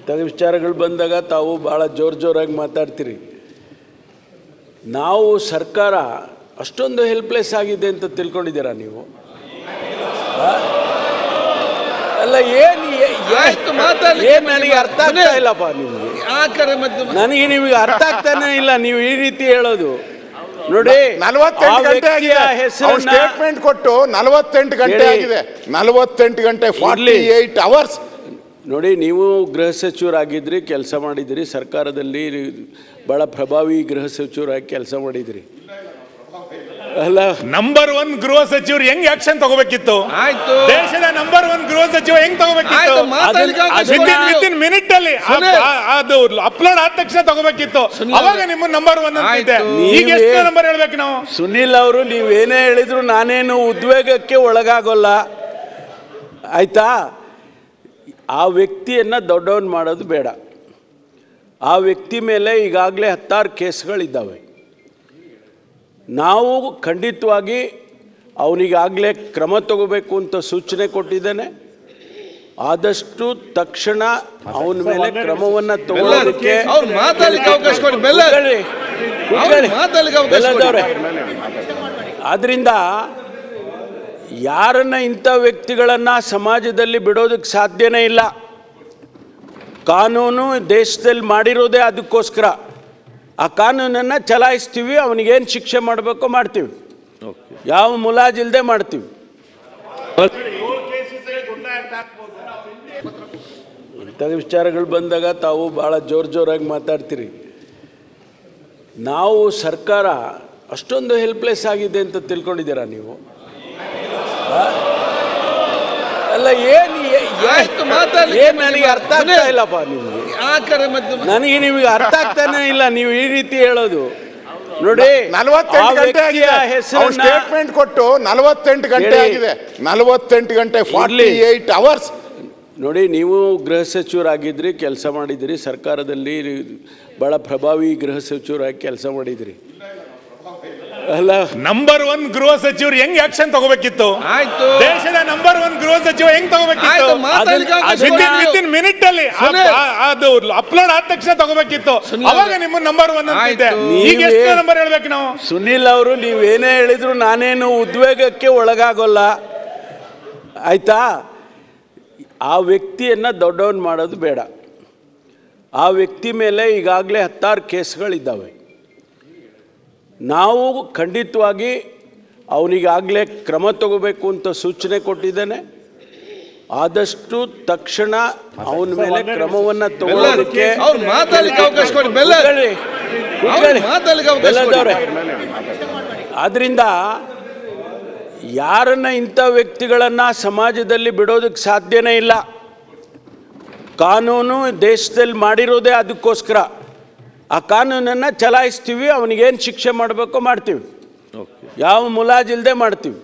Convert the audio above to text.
ಇಂಥ ವಿಚಾರಗಳು ಬಂದಾಗ ತಾವು ಭಾಳ ಜೋರಾಗಿ ಮಾತಾಡ್ತೀರಿ. ನಾವು ಸರ್ಕಾರ ಅಷ್ಟೊಂದು ಹೆಲ್ಪ್ಲೆಸ್ ಆಗಿದೆ ಅಂತ ತಿಳ್ಕೊಂಡಿದ್ದೀರಾ ನೀವು? ಅಲ್ಲ, ಏನು ನನಗೆ ಅರ್ಥ ಆಗ್ತಾ ಇಲ್ಲಪ್ಪ. ನಿಮಗೆ ನಿಮಗೆ ಅರ್ಥ ಆಗ್ತಾನೆ ಇಲ್ಲ. ನೀವು ಈ ರೀತಿ ಹೇಳೋದು ನೋಡಿ. 48 ಗಂಟೆ ಆಗಿದೆ, ಸ್ಟೇಟ್ಮೆಂಟ್ ಕೊಟ್ಟು 48 ಗಂಟೆ ಆಗಿದೆ. 48 ಗಂಟೆ 48 ಅವರ್ಸ್. ನೋಡಿ, ನೀವು ಗೃಹ ಸಚಿವರಾಗಿದ್ರಿ, ಕೆಲಸ ಮಾಡಿದಿರಿ, ಸರ್ಕಾರದಲ್ಲಿ ಭಾಳ ಪ್ರಭಾವಿ ಗೃಹ ಸಚಿವರಾಗಿ ಕೆಲಸ ಮಾಡಿದಿರಿ. ಅಲ್ಲ, ನಂಬರ್ 1 ಗೃಹ ಸಚಿವರು ಹೆಂಗ್ ಆಕ್ಷನ್ ತಗೋಬೇಕಿತ್ತು? ಆಯ್ತು, ದೇಶದ ನಂಬರ್ 1 ಗೃಹ ಸಚಿವ ಹೆಂಗ್ ತಗೋಬೇಕಿತ್ತು? ವಿತಿನ್ ಮಿನಿಟ್ ಅಲ್ಲಿ ಅದು ಅಪ್ಲೋಡ್ ಆದ ತಕ್ಷಣ ತಗೋಬೇಕಿತ್ತು. ಅವಾಗ ನಿಮ್ಮ ನಂಬರ್ 1 ಅಂತಿದೆ. ಈಗ ಎಷ್ಟು ನಂಬರ್ ಹೇಳ್ಬೇಕು ನಾವು? ಸುನಿಲ್ ಅವರು, ನೀವೇನೇ ಹೇಳಿದ್ರು ನಾನೇನು ಉದ್ವೇಗಕ್ಕೆ ಒಳಗಾಗೋಲ್ಲ, ಆಯ್ತಾ? ಆ ವ್ಯಕ್ತಿಯನ್ನು ದೊಡ್ಡವನ್ ಮಾಡೋದು ಬೇಡ. ಆ ವ್ಯಕ್ತಿ ಮೇಲೆ ಈಗಾಗಲೇ 16 ಕೇಸ್ಗಳಿದ್ದಾವೆ. ನಾವು ಖಂಡಿತವಾಗಿ ಅವನಿಗಾಗಲೇ ಕ್ರಮ ತಗೋಬೇಕು ಅಂತ ಸೂಚನೆ ಕೊಟ್ಟಿದ್ದೇನೆ. ಆದಷ್ಟು ತಕ್ಷಣ ಅವನ ಮೇಲೆ ಕ್ರಮವನ್ನು ತಗೊಳ್ಳೋದಕ್ಕೆ ಆದ್ದರಿಂದ ಯಾರನ್ನ ಇಂಥ ವ್ಯಕ್ತಿಗಳನ್ನು ಸಮಾಜದಲ್ಲಿ ಬಿಡೋದಕ್ಕೆ ಸಾಧ್ಯನೇ ಇಲ್ಲ. ಕಾನೂನು ದೇಶದಲ್ಲಿ ಮಾಡಿರೋದೇ ಅದಕ್ಕೋಸ್ಕರ. ಆ ಕಾನೂನನ್ನು ಚಲಾಯಿಸ್ತೀವಿ, ಅವನಿಗೇನು ಶಿಕ್ಷೆ ಮಾಡಬೇಕೋ ಮಾಡ್ತೀವಿ, ಯಾವ ಮುಲಾಜಿಲ್ಲದೆ ಮಾಡ್ತೀವಿ. ಇಂಥ ವಿಚಾರಗಳು ಬಂದಾಗ ತಾವು ಭಾಳ ಜೋರಾಗಿ ಮಾತಾಡ್ತೀರಿ. ನಾವು ಸರ್ಕಾರ ಅಷ್ಟೊಂದು ಹೆಲ್ಪ್ಲೆಸ್ ಆಗಿದೆ ಅಂತ ತಿಳ್ಕೊಂಡಿದ್ದೀರಾ ನೀವು? ಅಲ್ಲ, ಏನು ನನಗೆ ಅರ್ಥ ಆಗ್ತಾ ಇಲ್ಲಪ್ಪ. ನಿಮಗೆ ನಿಮಗೆ ಅರ್ಥ ಆಗ್ತಾನೆ ಇಲ್ಲ. ನೀವು ಈ ರೀತಿ ಹೇಳೋದು ನೋಡಿ. 48 ಗಂಟೆ ಆಗಿದೆ, ಸ್ಟೇಟ್ಮೆಂಟ್ ಕೊಟ್ಟು 48 ಗಂಟೆ ಆಗಿದೆ. 48 ಗಂಟೆ 48 ಅವರ್ಸ್. ನೋಡಿ, ನೀವು ಗೃಹ ಸಚಿವರಾಗಿದ್ರಿ, ಕೆಲಸ ಮಾಡಿದಿರಿ, ಸರ್ಕಾರದಲ್ಲಿ ಭಾಳ ಪ್ರಭಾವಿ ಗೃಹ ಸಚಿವರಾಗಿ ಕೆಲಸ ಮಾಡಿದಿರಿ. ಅಲ್ಲ, ನಂಬರ್ 1 ಗೃಹ ಸಚಿವರು ಹೆಂಗ್ ಆಕ್ಷನ್ ತಗೋಬೇಕಿತ್ತು? ಆಯ್ತು, ದೇಶದ ನಂಬರ್ 1 ಗೃಹ ಸಚಿವ ಹೆಂಗ್ ತಗೋಬೇಕಿತ್ತು? ವಿತಿನ್ ಮಿನಿಟ್ ಅಲ್ಲಿ ಅದು ಅಪ್ಲೋಡ್ ಆದ ತಕ್ಷಣ ತಗೋಬೇಕಿತ್ತು. ಅವಾಗ ನಿಮ್ಮ ನಂಬರ್ 1 ಅಂತಿದೆ. ಈಗ ಎಷ್ಟು ನಂಬರ್ ಹೇಳ್ಬೇಕು ನಾವು? ಸುನಿಲ್ ಅವರು, ನೀವೇನೇ ಹೇಳಿದ್ರು ನಾನೇನು ಉದ್ವೇಗಕ್ಕೆ ಒಳಗಾಗೋಲ್ಲ, ಆಯ್ತಾ? ಆ ವ್ಯಕ್ತಿಯನ್ನು ದೊಡ್ಡವನ್ ಮಾಡೋದು ಬೇಡ. ಆ ವ್ಯಕ್ತಿ ಮೇಲೆ ಈಗಾಗಲೇ 16 ಕೇಸ್ಗಳಿದ್ದಾವೆ. ನಾವು ಖಂಡಿತವಾಗಿ ಅವನಿಗಾಗಲೇ ಕ್ರಮ ತಗೋಬೇಕು ಅಂತ ಸೂಚನೆ ಕೊಟ್ಟಿದ್ದೇನೆ. ಆದಷ್ಟು ತಕ್ಷಣ ಅವನ ಮೇಲೆ ಕ್ರಮವನ್ನು ತಗೊಳ್ಳೋದಕ್ಕೆ ಆದ್ದರಿಂದ ಯಾರನ್ನ ಇಂಥ ವ್ಯಕ್ತಿಗಳನ್ನು ಸಮಾಜದಲ್ಲಿ ಬಿಡೋದಕ್ಕೆ ಸಾಧ್ಯನೇ ಇಲ್ಲ. ಕಾನೂನು ದೇಶದಲ್ಲಿ ಮಾಡಿರೋದೇ ಅದಕ್ಕೋಸ್ಕರ. ಆ ಕಾನೂನನ್ನು ಚಲಾಯಿಸ್ತೀವಿ, ಅವನಿಗೇನು ಶಿಕ್ಷೆ ಮಾಡಬೇಕೋ ಮಾಡ್ತೀವಿ, ಯಾವ ಮುಲಾಜಿಲ್ಲದೆ ಮಾಡ್ತೀವಿ.